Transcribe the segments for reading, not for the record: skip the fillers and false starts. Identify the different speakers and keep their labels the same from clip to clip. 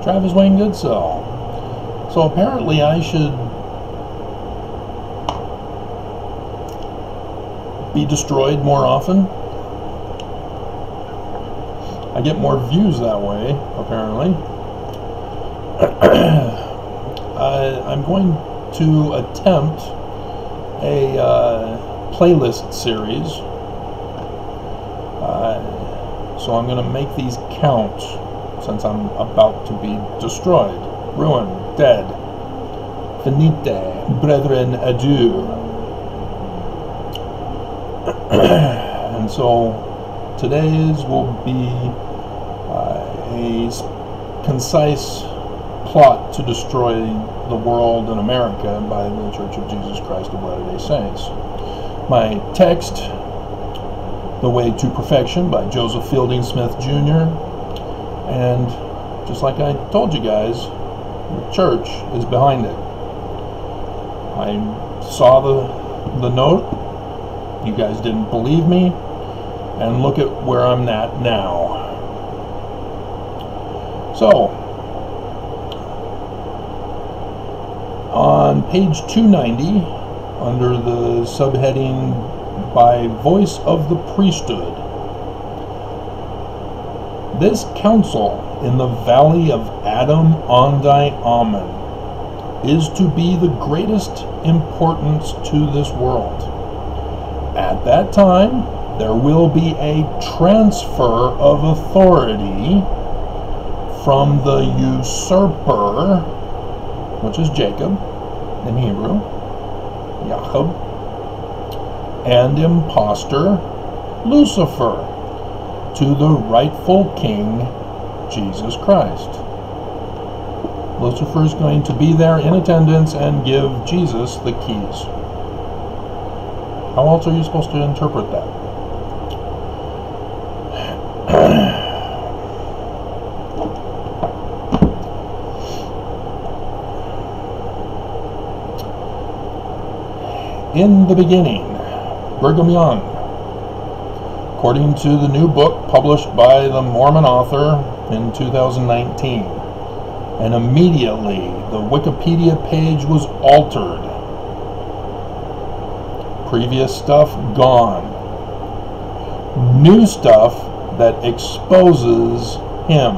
Speaker 1: Travis Wayne Goodsell. So apparently I should be destroyed more often. I get more views that way, apparently. I'm going to attempt a playlist series. So I'm going to make these count, since I'm about to be destroyed, ruined, dead. Finite, brethren, adieu. And so today's will be a concise plot to destroy the world and America by the Church of Jesus Christ of Latter-day Saints. My text, The Way to Perfection by Joseph Fielding Smith Jr. And just like I told you guys, the church is behind it. I saw the note. You guys didn't believe me. And look at where I'm at now. So, on page 290, under the subheading by Voice of the Priesthood, this council in the valley of Adam Ondi Amen is to be the greatest importance to this world. At that time, there will be a transfer of authority from the usurper, which is Jacob in Hebrew, Jacob, and impostor Lucifer, to the rightful king, Jesus Christ. Lucifer is going to be there in attendance and give Jesus the keys. How else are you supposed to interpret that? In the beginning, Brigham Young, according to the new book published by the Mormon author in 2019. And immediately the Wikipedia page was altered. Previous stuff gone. New stuff that exposes him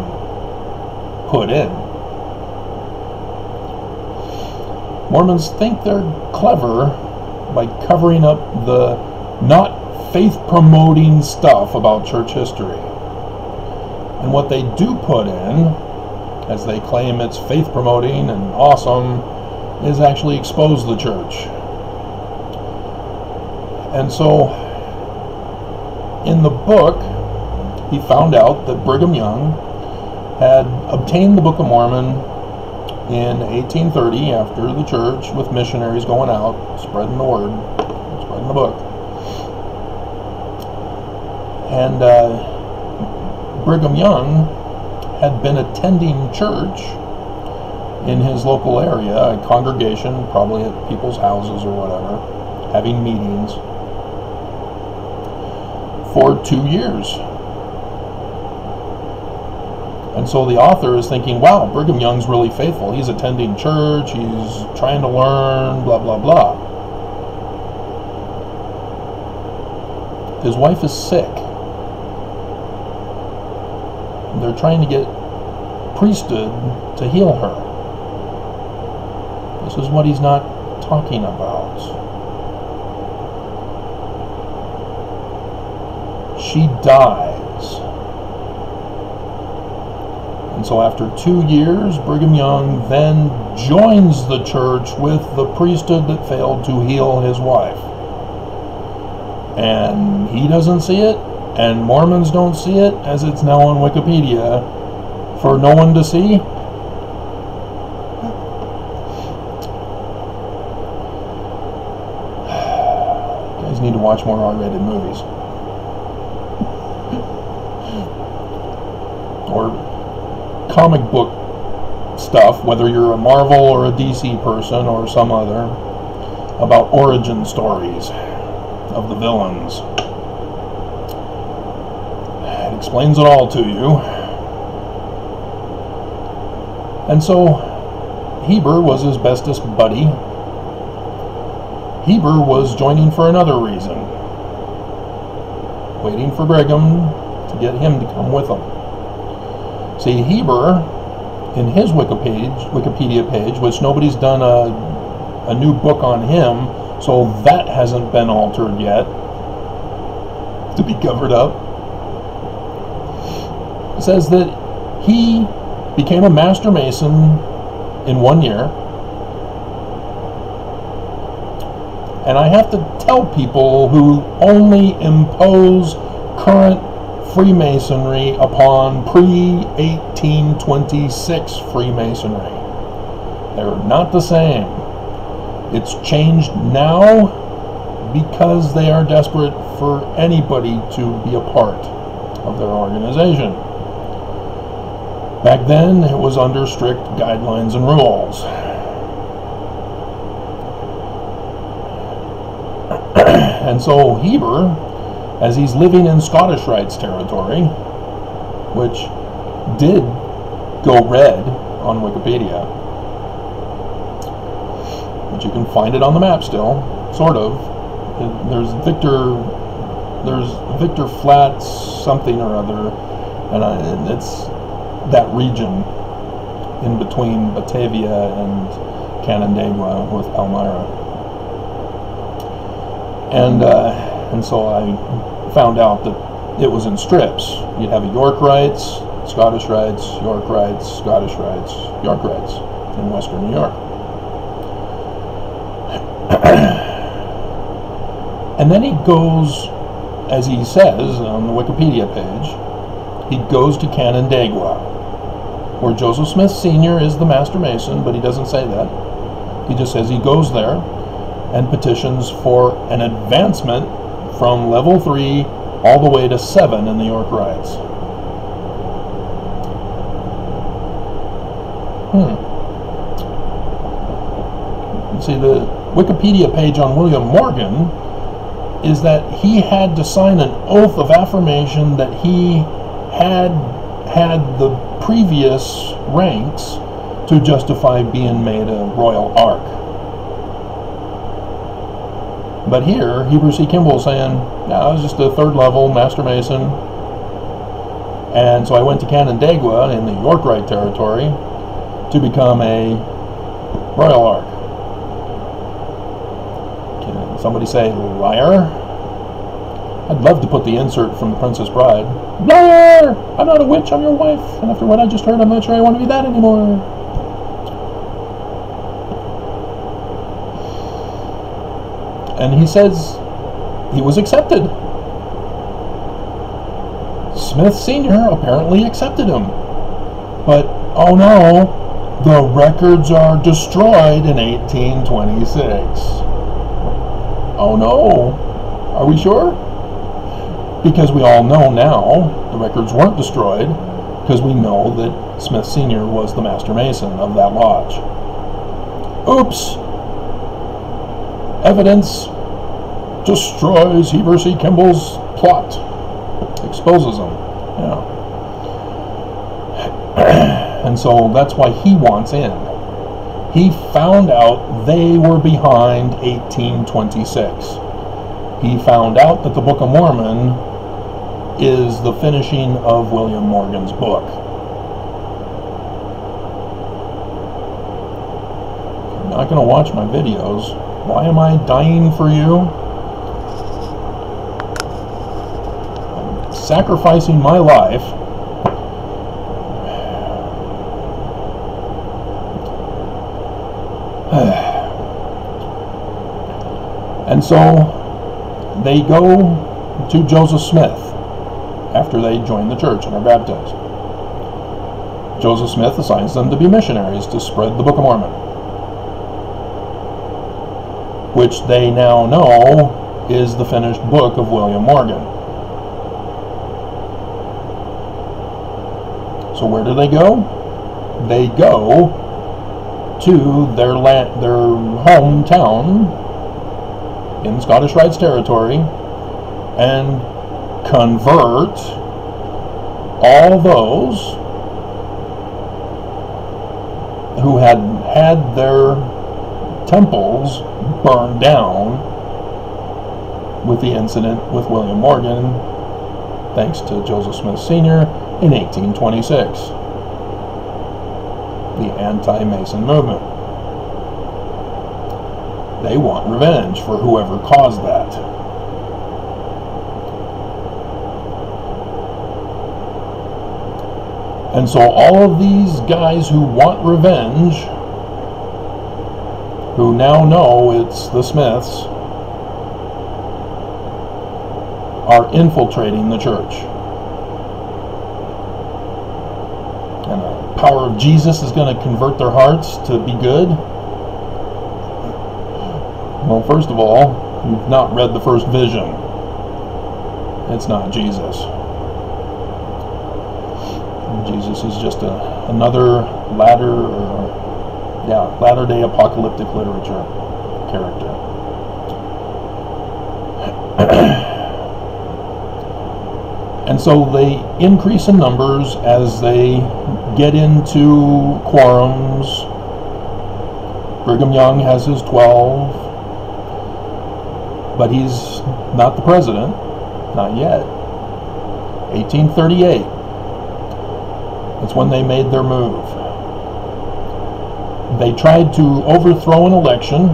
Speaker 1: put in. Mormons think they're clever by covering up the not faith-promoting stuff about church history. And what they do put in, as they claim it's faith-promoting and awesome, is actually expose the church. And so, in the book, he found out that Brigham Young had obtained the Book of Mormon in 1830 after the church, with missionaries going out, spreading the word, spreading the book. And Brigham Young had been attending church in his local area, a congregation, probably at people's houses or whatever, having meetings for 2 years. And so the author is thinking, wow, Brigham Young's really faithful. He's attending church, he's trying to learn, blah, blah, blah. His wife is sick. They're trying to get priesthood to heal her. This is what he's not talking about. She dies. And so after 2 years, Brigham Young then joins the church with the priesthood that failed to heal his wife. And he doesn't see it, and Mormons don't see it, as it's now on Wikipedia for no one to see. You guys need to watch more R-rated movies. Or comic book stuff, whether you're a Marvel or a DC person or some other, about origin stories of the villains. It explains it all to you. And so Heber was his bestest buddy. Heber was joining for another reason, waiting for Brigham to get him to come with him. See, Heber, in his Wikipedia page, which nobody's done a new book on him, so that hasn't been altered yet to be covered up, says that he became a master mason in 1 year. And I have to tell people who only impose current Freemasonry upon pre-1826 Freemasonry. They're not the same. It's changed now because they are desperate for anybody to be a part of their organization. Back then, it was under strict guidelines and rules. And so Heber, as he's living in Scottish Rites territory, which did go red on Wikipedia, but you can find it on the map still, sort of. There's Victor Flats something or other, and it's that region in between Batavia and Canandaigua with Palmyra. And so I found out that it was in strips. You'd have a York Rites, Scottish Rites, York Rites, Scottish Rites, York Rites in Western New York. And then he goes, as he says on the Wikipedia page, he goes to Canandaigua, where Joseph Smith Sr. is the Master Mason, but he doesn't say that. He just says he goes there and petitions for an advancement from level 3 all the way to 7 in the York Rites. See, the Wikipedia page on William Morgan is that he had to sign an oath of affirmation that he had the previous ranks to justify being made a royal ark. But here, Heber C. Kimball is saying, no, I was just a third level Master Mason. And so I went to Canandaigua in the York Rite territory to become a royal ark. Can somebody say liar? I'd love to put the insert from The Princess Bride. Liar! I'm not a witch, I'm your wife. And after what I just heard, I'm not sure I want to be that anymore. And he says he was accepted. Smith Sr. apparently accepted him. But, oh no, the records are destroyed in 1826. Oh no, are we sure? Because we all know now the records weren't destroyed, because we know that Smith Sr. was the Master Mason of that lodge. Oops! Evidence destroys Heber C. Kimball's plot. Exposes him. Yeah. And so that's why he wants in. He found out they were behind 1826. He found out that the Book of Mormon is the finishing of William Morgan's book. You're not going to watch my videos. Why am I dying for you? I'm sacrificing my life. And so they go to Joseph Smith after they join the church and are baptized. Joseph Smith assigns them to be missionaries to spread the Book of Mormon, which they now know is the finished book of William Morgan. So where do they go? They go to their hometown in Scottish Rites territory and convert all those who had had their temples burned down with the incident with William Morgan, thanks to Joseph Smith Sr. in 1826, the anti-Mason movement. They want revenge for whoever caused that. And so all of these guys who want revenge, who now know it's the Smiths, are infiltrating the church. And the power of Jesus is going to convert their hearts to be good. Well, first of all, you've not read the first vision. It's not Jesus. Jesus is just another latter-day apocalyptic literature character. And so they increase in numbers as they get into quorums. Brigham Young has his 12, but he's not the president, not yet. 1838. That's when they made their move. They tried to overthrow an election,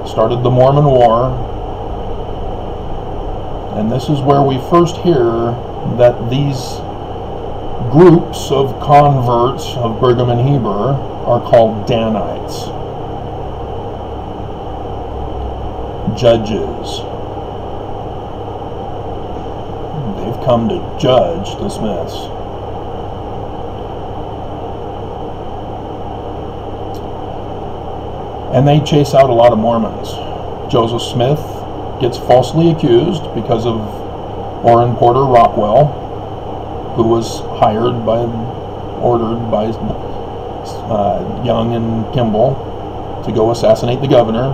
Speaker 1: started the Mormon War, and this is where we first hear that these groups of converts of Brigham and Heber are called Danites, judges. They've come to judge the Smiths. And they chase out a lot of Mormons. Joseph Smith gets falsely accused because of Orrin Porter Rockwell, who was ordered by Young and Kimball to go assassinate the governor.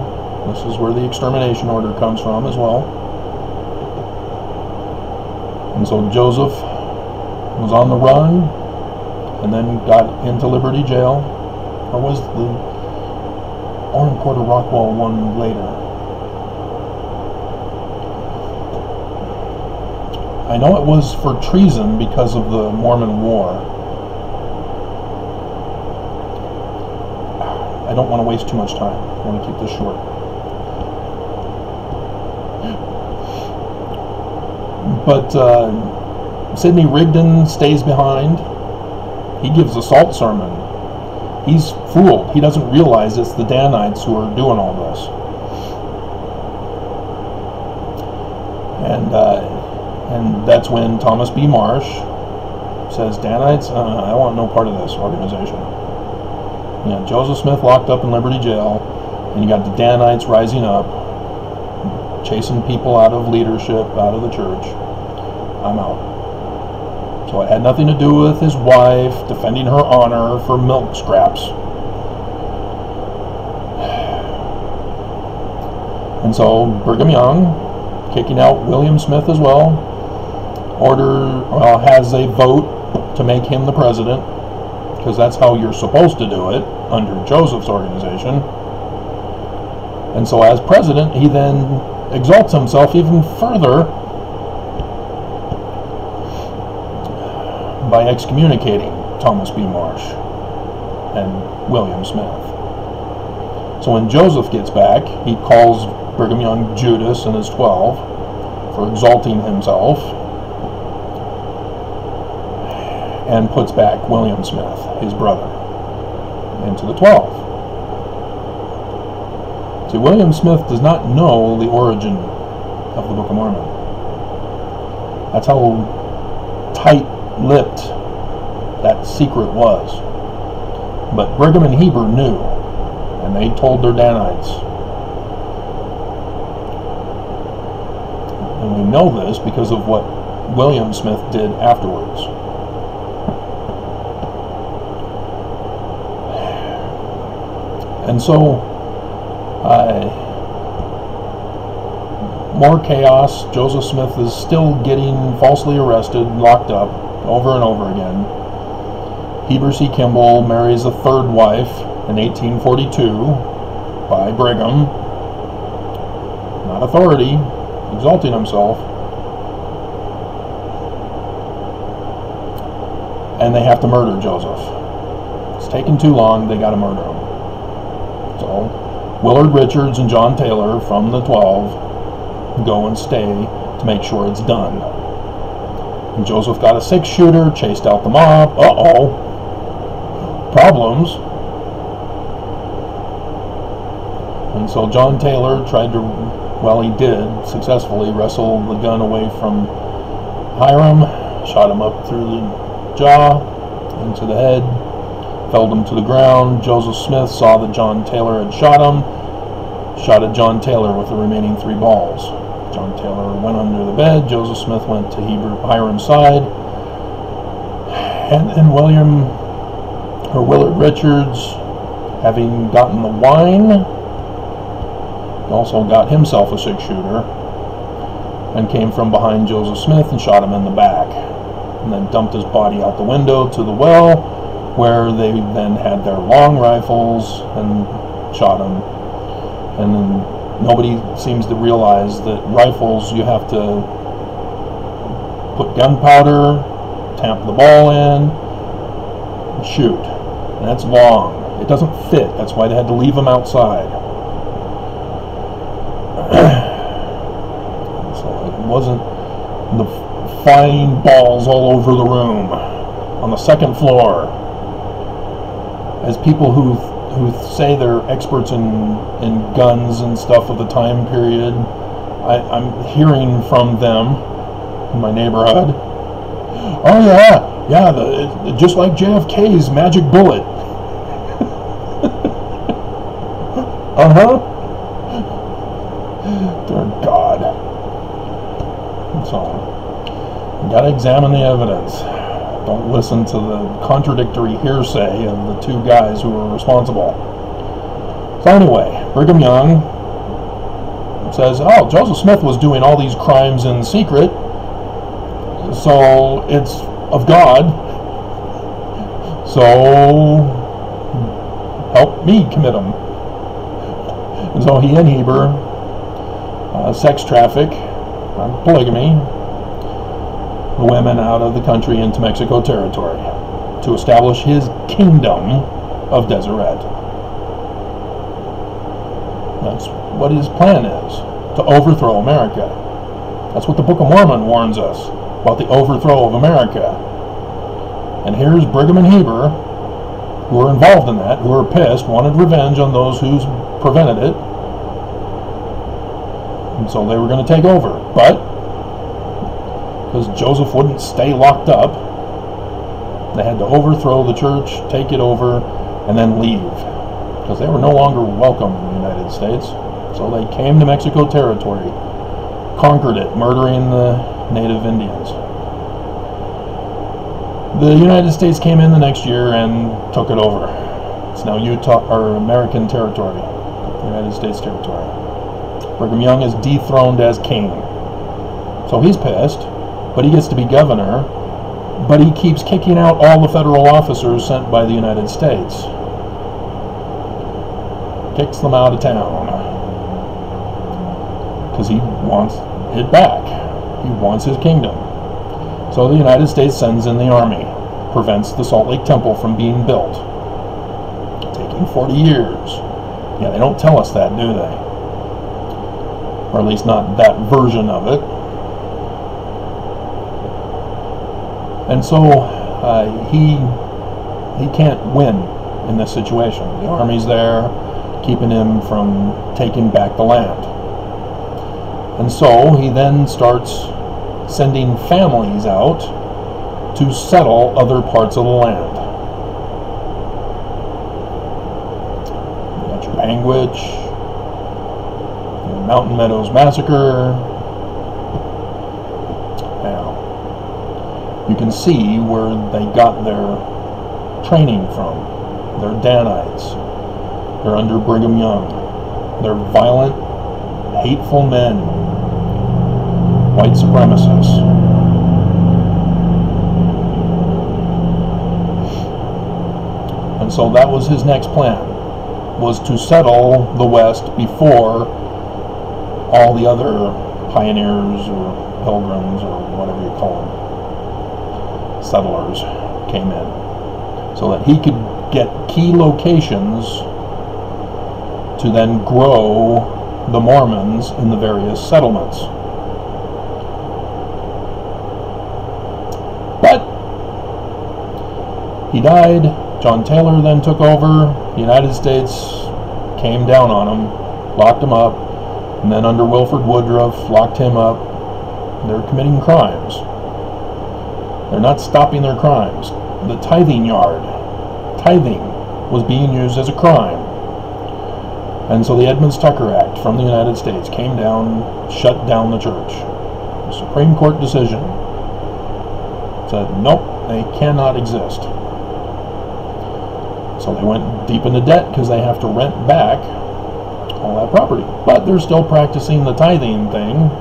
Speaker 1: This is where the extermination order comes from as well. And so Joseph was on the run and then got into Liberty Jail. Or was the Orrin Porter Rockwell one later? I know it was for treason because of the Mormon War. I don't want to waste too much time. I want to keep this short. But Sidney Rigdon stays behind. He gives a salt sermon. He's fooled. He doesn't realize it's the Danites who are doing all this. And that's when Thomas B. Marsh says, Danites, I want no part of this organization. You got Joseph Smith locked up in Liberty Jail, and you got the Danites rising up, chasing people out of leadership, out of the church. I'm out. So it had nothing to do with his wife defending her honor for milk scraps. And so Brigham Young, kicking out William Smith as well, has a vote to make him the president, because that's how you're supposed to do it under Joseph's organization. And so as president, he then exalts himself even further by excommunicating Thomas B. Marsh and William Smith. So when Joseph gets back, he calls Brigham Young Judas and his 12 for exalting himself, and puts back William Smith, his brother, into the 12. See, William Smith does not know the origin of the Book of Mormon. That's how tight-lipped that secret was. But Brigham and Heber knew, and they told their Danites. And we know this because of what William Smith did afterwards. And so, more chaos. Joseph Smith is still getting falsely arrested, locked up, over and over again. Heber C. Kimball marries a third wife in 1842 by Brigham. Not authority, exalting himself. And they have to murder Joseph. It's taken too long, they got to murder him. So Willard Richards and John Taylor from the 12 go and stay to make sure it's done. And Joseph got a 6-shooter, chased out the mob. Uh-oh. Problems. And so John Taylor tried to, well, he did successfully wrestle the gun away from Hiram, shot him up through the jaw, into the head, felled him to the ground. Joseph Smith saw that John Taylor had shot him, shot at John Taylor with the remaining 3 balls. John Taylor went under the bed. Joseph Smith went to Hiram's side, and Willard Richards, having gotten the wine, also got himself a 6-shooter and came from behind Joseph Smith and shot him in the back, and then dumped his body out the window to the well, where they then had their long rifles and shot him. And then nobody seems to realize that rifles, you have to put gunpowder, tamp the ball in, and shoot. And that's long. It doesn't fit. That's why they had to leave them outside. So it wasn't the flying balls all over the room on the second floor. As people who say they're experts in guns and stuff of the time period, I'm hearing from them in my neighborhood, oh yeah, just like JFK's magic bullet. Uh-huh. Dear God. So, you gotta examine the evidence. Don't listen to the contradictory hearsay of the 2 guys who were responsible. So anyway, Brigham Young says, oh, Joseph Smith was doing all these crimes in secret, so it's of God, so help me commit them. And so he and Heber sex traffic, polygamy, the women out of the country into Mexico territory to establish his kingdom of Deseret. That's what his plan is, to overthrow America. That's what the Book of Mormon warns us about, the overthrow of America. And here's Brigham and Heber, who were involved in that, who were pissed, wanted revenge on those who prevented it. And so they were going to take over. But because Joseph wouldn't stay locked up, they had to overthrow the church, take it over, and then leave, because they were no longer welcome in the United States. So they came to Mexico territory, conquered it, murdering the native Indians. The United States came in the next year and took it over. It's now Utah, or American territory, United States territory. Brigham Young is dethroned as king. So he's pissed, but he gets to be governor, but he keeps kicking out all the federal officers sent by the United States. Kicks them out of town. Because he wants it back. He wants his kingdom. So the United States sends in the army, prevents the Salt Lake Temple from being built. Taking 40 years. Yeah, they don't tell us that, do they? Or at least not that version of it. And so he can't win in this situation. The army's there, keeping him from taking back the land. And so he then starts sending families out to settle other parts of the land. You got your Panguitch, your Mountain Meadows Massacre. Now, you can see where they got their training from. They're Danites. They're under Brigham Young. They're violent, hateful men. White supremacists. And so that was his next plan, was to settle the West before all the other pioneers or pilgrims or whatever you call them, settlers, came in, so that he could get key locations to then grow the Mormons in the various settlements. But he died. John Taylor then took over. The United States came down on him, locked him up, and then under Wilford Woodruff locked him up. They're committing crimes. They're not stopping their crimes. The tithing yard, tithing, was being used as a crime. And so the Edmunds-Tucker Act from the United States came down, shut down the church. The Supreme Court decision said, nope, they cannot exist. So they went deep into debt because they have to rent back all that property. But they're still practicing the tithing thing.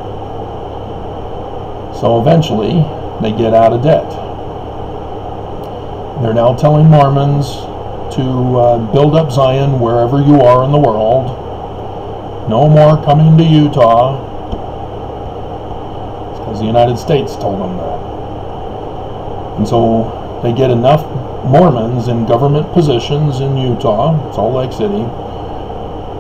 Speaker 1: So eventually, they get out of debt. They're now telling Mormons to build up Zion wherever you are in the world. No more coming to Utah. It's because the United States told them that. And so they get enough Mormons in government positions in Utah, Salt Lake City,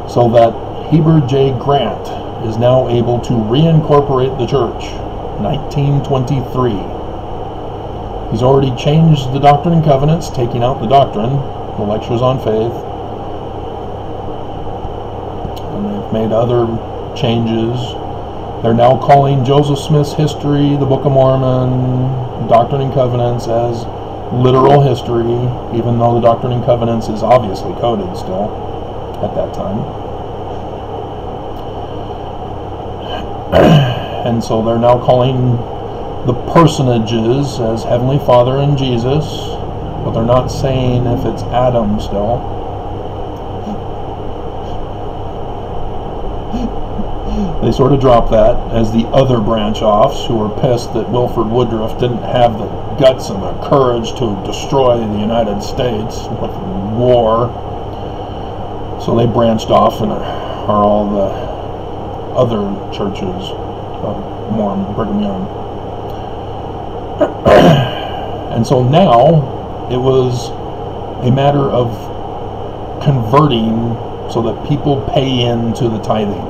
Speaker 1: so that Heber J. Grant is now able to reincorporate the church. 1923. He's already changed the Doctrine and Covenants, taking out the doctrine, the lectures on faith, and they've made other changes. They're now calling Joseph Smith's history, the Book of Mormon, Doctrine and Covenants, as literal history, even though the Doctrine and Covenants is obviously coded still at that time. And so they're now calling the personages as Heavenly Father and Jesus, but they're not saying if it's Adam still. They sort of dropped that as the other branch-offs who were pissed that Wilford Woodruff didn't have the guts and the courage to destroy the United States with war. So they branched off and are all the other churches of Mormon, Brigham Young. And so now it was a matter of converting so that people pay into the tithing,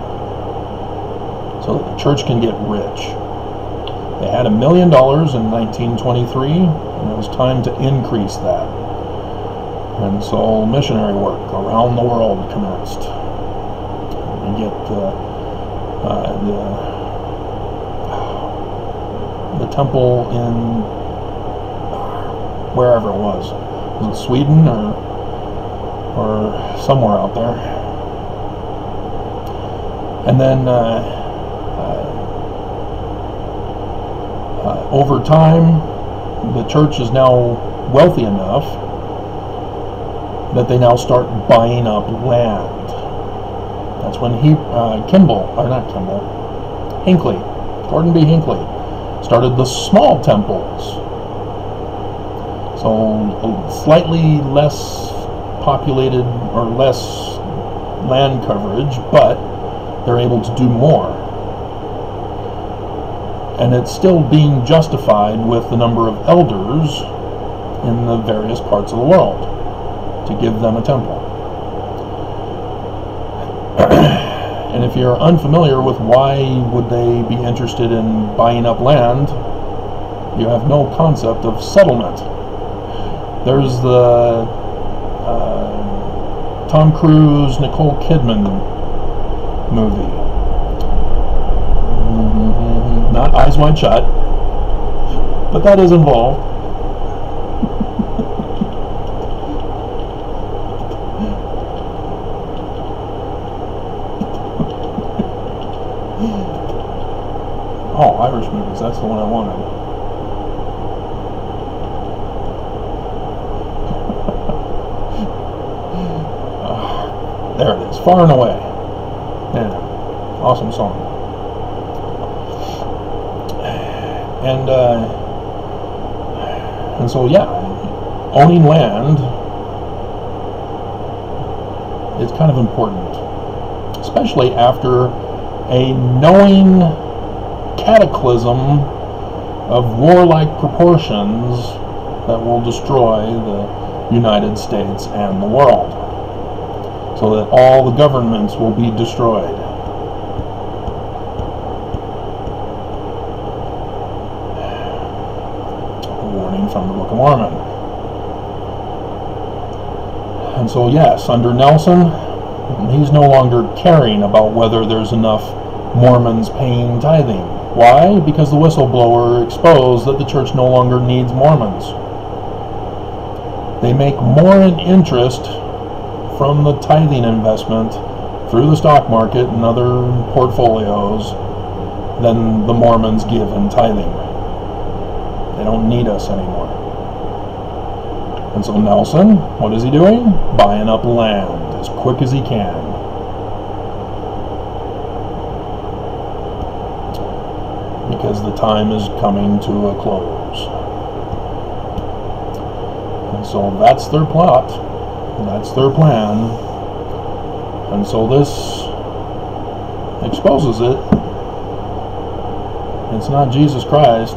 Speaker 1: so that the church can get rich. They had $1 million in 1923, and it was time to increase that. And so missionary work around the world commenced. You get the temple in wherever it was it Sweden or somewhere out there? And then over time, the church is now wealthy enough that they now start buying up land. That's when Gordon B. Hinckley started the small temples. So slightly less populated or less land coverage, but they're able to do more. And it's still being justified with the number of elders in the various parts of the world to give them a temple. And if you're unfamiliar with why would they be interested in buying up land, you have no concept of settlement. There's the Tom Cruise, Nicole Kidman movie. Not Eyes Wide Shut, but that is involved. Oh, Irish movies, that's the one I wanted. There it is, Far and Away. Yeah, awesome song. And so yeah, owning land it's kind of important, especially after a knowing cataclysm of warlike proportions that will destroy the United States and the world, so that all the governments will be destroyed. A warning from the Book of Mormon. And so yes, under Nelson, he's no longer caring about whether there's enough Mormons paying tithing. Why? Because the whistleblower exposed that the church no longer needs Mormons. They make more in interest from the tithing investment through the stock market and other portfolios than the Mormons give in tithing. They don't need us anymore. And so Nelson, what is he doing? Buying up land as quick as he can. Because the time is coming to a close. And so that's their plot. That's their plan. And so this exposes it. It's not Jesus Christ.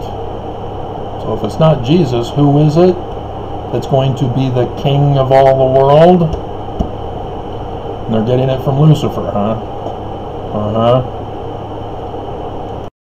Speaker 1: So if it's not Jesus, who is it that's going to be the king of all the world? And they're getting it from Lucifer, huh? Uh-huh.